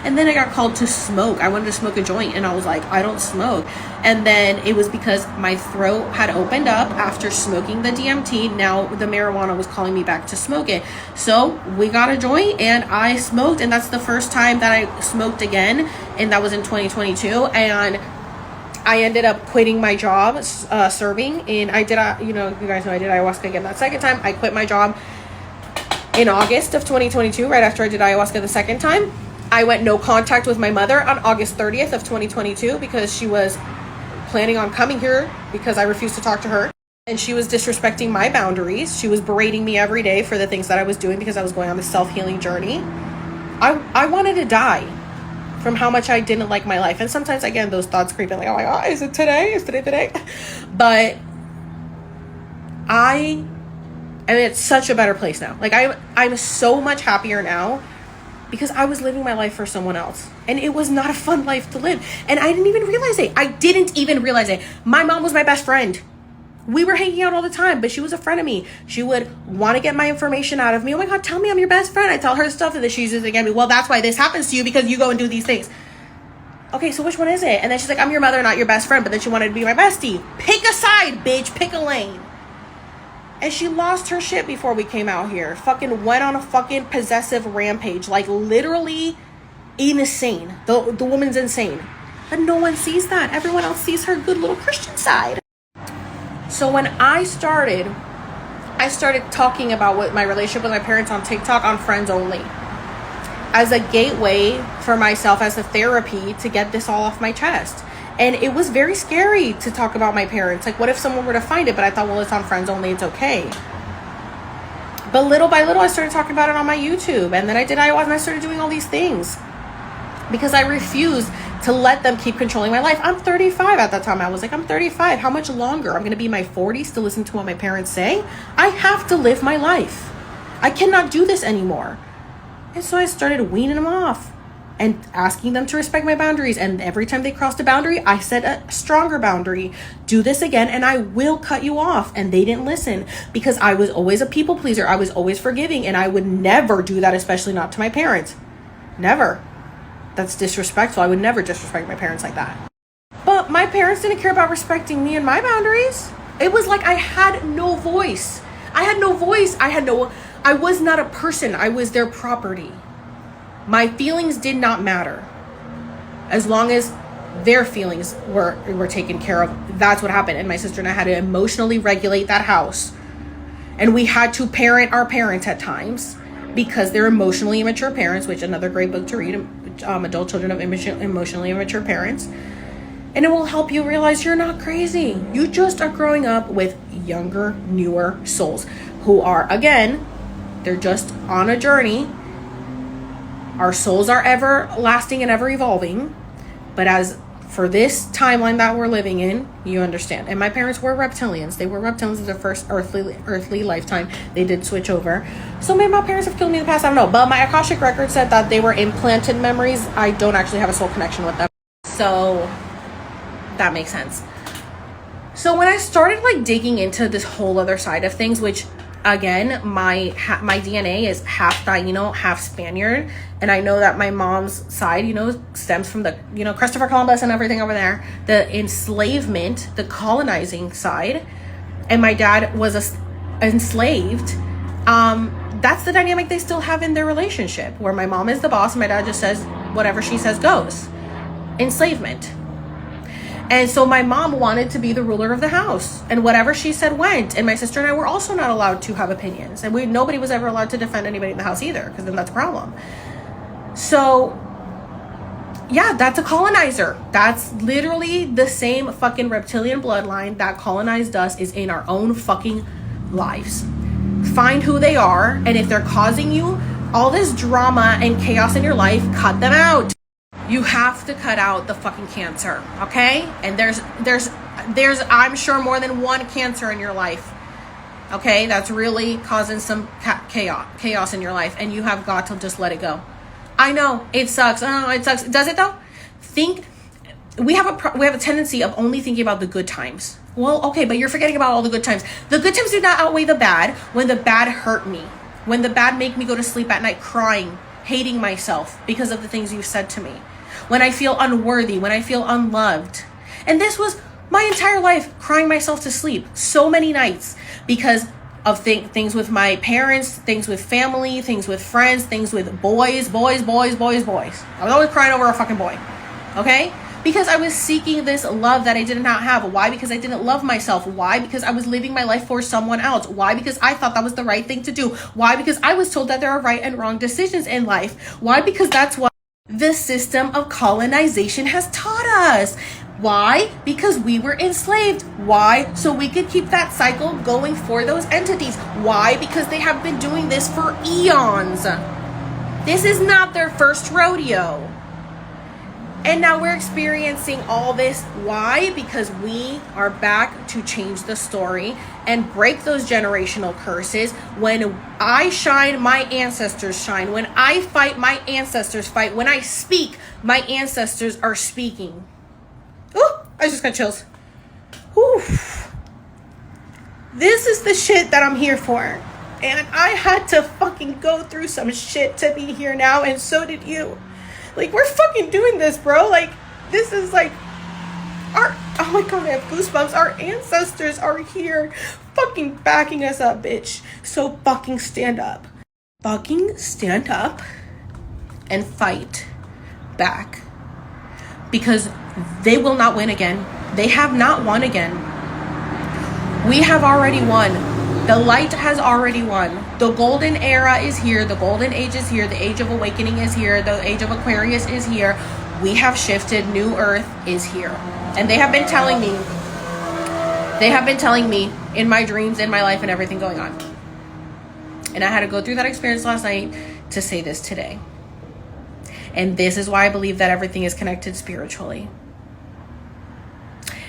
And then I got called to smoke. I wanted to smoke a joint, and I was like, I don't smoke. And then it was because my throat had opened up after smoking the DMT. Now the marijuana was calling me back to smoke it. So we got a joint, and I smoked, and that's the first time that I smoked again, and that was in 2022. And I ended up quitting my job serving, and I did, you guys know I did ayahuasca again that second time. I quit my job in August of 2022, right after I did ayahuasca the second time. I went no contact with my mother on August 30th of 2022 because she was planning on coming here because I refused to talk to her. And she was disrespecting my boundaries. She was berating me every day for the things that I was doing because I was going on this self-healing journey. I wanted to die from how much I didn't like my life. And sometimes, again, those thoughts creep in like, oh my God, is it today? Is today? But I mean, it's such a better place now. Like, I'm so much happier now because I was living my life for someone else. And it was not a fun life to live. And I didn't even realize it. I didn't even realize it. My mom was my best friend. We were hanging out all the time, but she was a friend of me. She would want to get my information out of me. Oh my God, tell me I'm your best friend. I tell her stuff and then she uses it against me. Well, that's why this happens to you, because you go and do these things. Okay, so which one is it? And then she's like, I'm your mother, not your best friend. But then she wanted to be my bestie. Pick a side, bitch. Pick a lane. And she lost her shit before we came out here. Fucking went on a fucking possessive rampage. Like, literally insane. The woman's insane. But no one sees that. Everyone else sees her good little Christian side. So when I started talking about what my relationship with my parents on TikTok on Friends Only as a gateway for myself, as a therapy to get this all off my chest. And it was very scary to talk about my parents. Like, what if someone were to find it? But I thought, well, it's on Friends Only, it's okay. But little by little, I started talking about it on my YouTube. And then I did ayahuasca and I started doing all these things because I refused to let them keep controlling my life. I'm 35 at that time. I was like, I'm 35. How much longer? I'm going to be in my 40s to listen to what my parents say? I have to live my life. I cannot do this anymore. And so I started weaning them off and asking them to respect my boundaries. And every time they crossed a boundary, I set a stronger boundary. Do this again and I will cut you off. And they didn't listen because I was always a people pleaser. I was always forgiving, and I would never do that, especially not to my parents. Never. That's disrespectful. I would never disrespect my parents like that. But my parents didn't care about respecting me and my boundaries. It was like I had no voice. I was not a person. I was their property. My feelings did not matter. As long as their feelings were taken care of, that's what happened. And my sister and I had to emotionally regulate that house. And we had to parent our parents at times because they're emotionally immature parents, which another great book to read, Adult Children of Emotionally Immature Parents. And it will help you realize you're not crazy. You just are growing up with younger, newer souls who are, again, they're just on a journey. Our souls are everlasting and ever evolving. But as for this timeline that we're living in, you understand. And my parents were reptilians. They were reptilians in their first earthly lifetime. They did switch over. So maybe my parents have killed me in the past. I don't know. But my Akashic record said that they were implanted memories. I don't actually have a soul connection with them. So that makes sense. So when I started like digging into this whole other side of things, which again, my DNA is half Taino, half Spaniard. And I know that my mom's side, stems from the, Christopher Columbus and everything over there, the enslavement, the colonizing side. And my dad was enslaved. That's the dynamic they still have in their relationship, where my mom is the boss and my dad just says whatever she says goes. Enslavement. And so my mom wanted to be the ruler of the house, and whatever she said went. And my sister and I were also not allowed to have opinions, and nobody was ever allowed to defend anybody in the house either, because then that's a problem. So yeah, that's a colonizer. That's literally the same fucking reptilian bloodline that colonized us is in our own fucking lives. Find who they are, and if they're causing you all this drama and chaos in your life, cut them out. You have to cut out the fucking cancer, okay? And there's I'm sure more than one cancer in your life, okay? That's really causing some chaos in your life, and you have got to just let it go. I know it sucks. Oh, it sucks. Does it though? We have a tendency of only thinking about the good times. Well, okay, but you're forgetting about all the good times. The good times do not outweigh the bad. When the bad hurt me, when the bad make me go to sleep at night crying, hating myself because of the things you've said to me, when I feel unworthy, when I feel unloved. And this was my entire life, crying myself to sleep so many nights because of things with my parents, things with family, things with friends, things with boys. I was always crying over a fucking boy, okay? Because I was seeking this love that I did not have. Why? Because I didn't love myself. Why? Because I was living my life for someone else. Why? Because I thought that was the right thing to do. Why? Because I was told that there are right and wrong decisions in life. Why? Because that's what the system of colonization has taught us. Why? Because we were enslaved. Why? So we could keep that cycle going for those entities. Why? Because they have been doing this for eons. This is not their first rodeo. And now we're experiencing all this. Why? Because we are back to change the story and break those generational curses. When I shine, my ancestors shine. When I fight, my ancestors fight. When I speak, my ancestors are speaking. Oh, I just got chills. Whew. This is the shit that I'm here for. And I had to fucking go through some shit to be here now, and so did you. Like, we're fucking doing this, bro. Like, this is like oh my god, I have goosebumps. Our ancestors are here fucking backing us up, bitch. So fucking stand up. Fucking stand up and fight back. Because they will not win again. They have not won again. We have already won. The light has already won. The golden era is here. The golden age is here. The age of awakening is here. The age of Aquarius is here. We have shifted. New Earth is here. And they have been telling me in my dreams, in my life, and everything going on. And I had to go through that experience last night to say this today. And this is why I believe that everything is connected spiritually.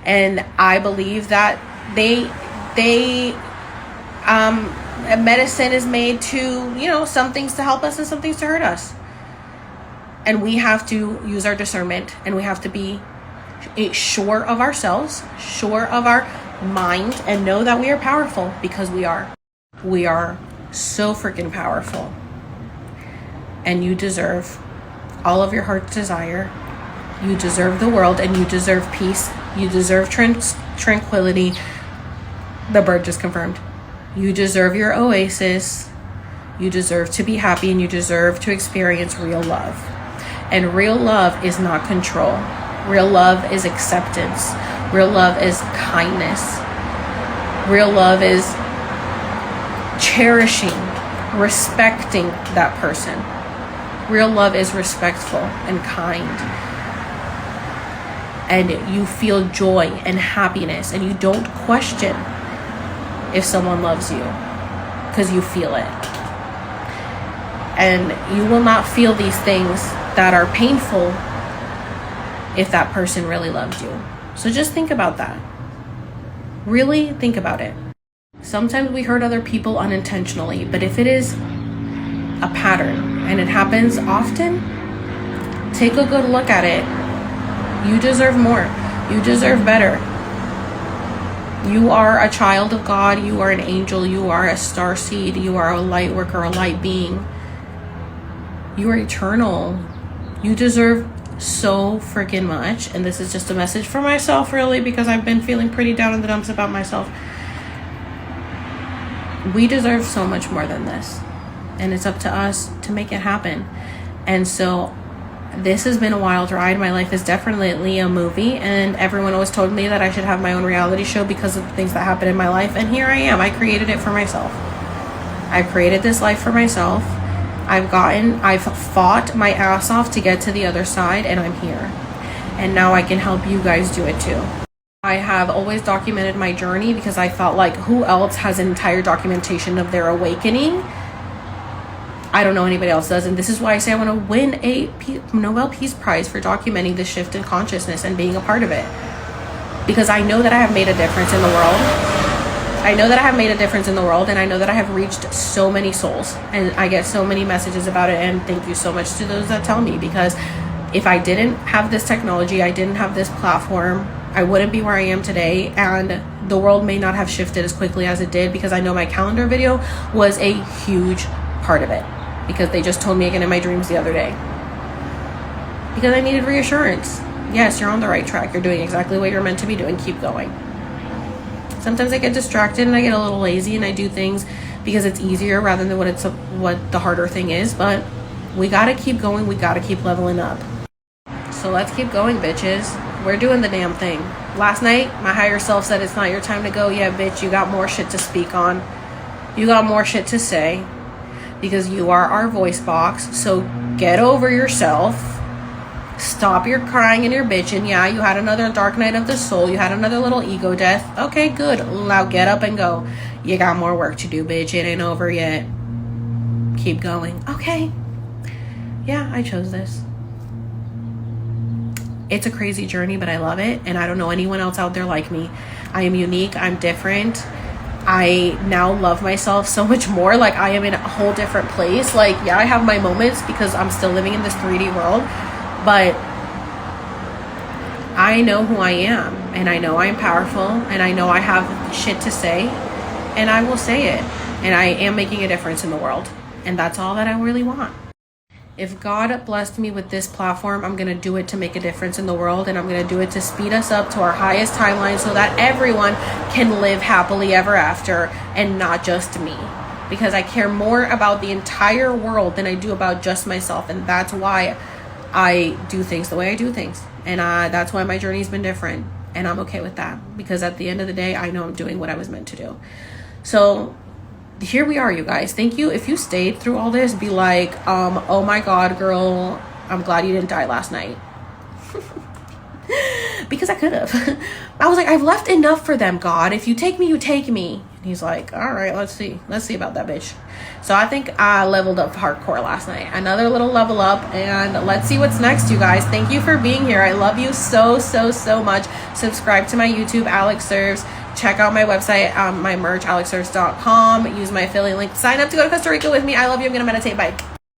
And I believe that medicine is made to, some things to help us and some things to hurt us. And we have to use our discernment, and we have to be sure of ourselves, sure of our mind, and know that we are powerful, because we are. We are so freaking powerful. And you deserve all of your heart's desire. You deserve the world, and you deserve peace. You deserve tranquility. The bird just confirmed. You deserve your oasis. You deserve to be happy, and you deserve to experience real love. And real love is not control. Real love is acceptance. Real love is kindness. Real love is cherishing, respecting that person. Real love is respectful and kind. And you feel joy and happiness, and you don't question if someone loves you, because you feel it. And you will not feel these things that are painful if that person really loved you. So just think about that. Really think about it. Sometimes we hurt other people unintentionally, but if it is a pattern and it happens often, take a good look at it. You deserve more. You deserve better. You are a child of God. You are an angel. You are a star seed. You are a light worker, a light being. You are eternal. You deserve so freaking much. And this is just a message for myself, really, because I've been feeling pretty down in the dumps about myself. We deserve so much more than this. And it's up to us to make it happen. And so this has been a wild ride. My life is definitely a movie, and everyone always told me that I should have my own reality show because of the things that happen in my life. And here I am. I created it for myself. I created this life for myself. I've fought my ass off to get to the other side, and I'm here. And now I can help you guys do it too. I have always documented my journey because I felt like, who else has an entire documentation of their awakening? I don't know anybody else does. And this is why I say I want to win a Nobel Peace Prize for documenting the shift in consciousness and being a part of it. Because I know that I have made a difference in the world. I know that I have made a difference in the world, and I know that I have reached so many souls, and I get so many messages about it. And thank you so much to those that tell me, because if I didn't have this technology, I didn't have this platform, I wouldn't be where I am today, and the world may not have shifted as quickly as it did, because I know my calendar video was a huge part of it. because they just told me again in my dreams the other day. Because I needed reassurance. Yes, you're on the right track. You're doing exactly what you're meant to be doing. Keep going. Sometimes I get distracted and I get a little lazy and I do things because it's easier rather than what the harder thing is. But we got to keep going. We got to keep leveling up. So let's keep going, bitches. We're doing the damn thing. Last night, my higher self said it's not your time to go yet, bitch. You got more shit to speak on. You got more shit to say because you are our voice box. So get over yourself. Stop your crying and your bitching. Yeah, you had another dark night of the soul. You had another little ego death. Okay, good. Now get up and go. You got more work to do, bitch. It ain't over yet. Keep going. Okay. Yeah, I chose this. It's a crazy journey, but I love it. And I don't know anyone else out there like me. I am unique. I'm different. I now love myself so much more. Like, I am in a whole different place. Like, yeah, I have my moments because I'm still living in this 3D world. But I know who I am, and I know I'm powerful, and I know I have shit to say, and I will say it. And I am making a difference in the world. And that's all that I really want. If God blessed me with this platform, I'm going to do it to make a difference in the world, and I'm going to do it to speed us up to our highest timeline so that everyone can live happily ever after and not just me. Because I care more about the entire world than I do about just myself, and that's why I do things the way I do things. And that's why my journey's been different. And I'm okay with that. Because at the end of the day, I know I'm doing what I was meant to do. So here we are, you guys. Thank you. If you stayed through all this, be like, oh my God, girl, I'm glad you didn't die last night. Because I could have. I was like, I've left enough for them, God. If you take me, you take me. And he's like, all right, let's see. Let's see about that bitch. So I think I leveled up hardcore last night. Another little level up. And let's see what's next, you guys. Thank you for being here. I love you so, so, so much. Subscribe to my YouTube, Alex Serves. Check out my website, my merch, alexserves.com. Use my affiliate link. Sign up to go to Costa Rica with me. I love you. I'm going to meditate. Bye.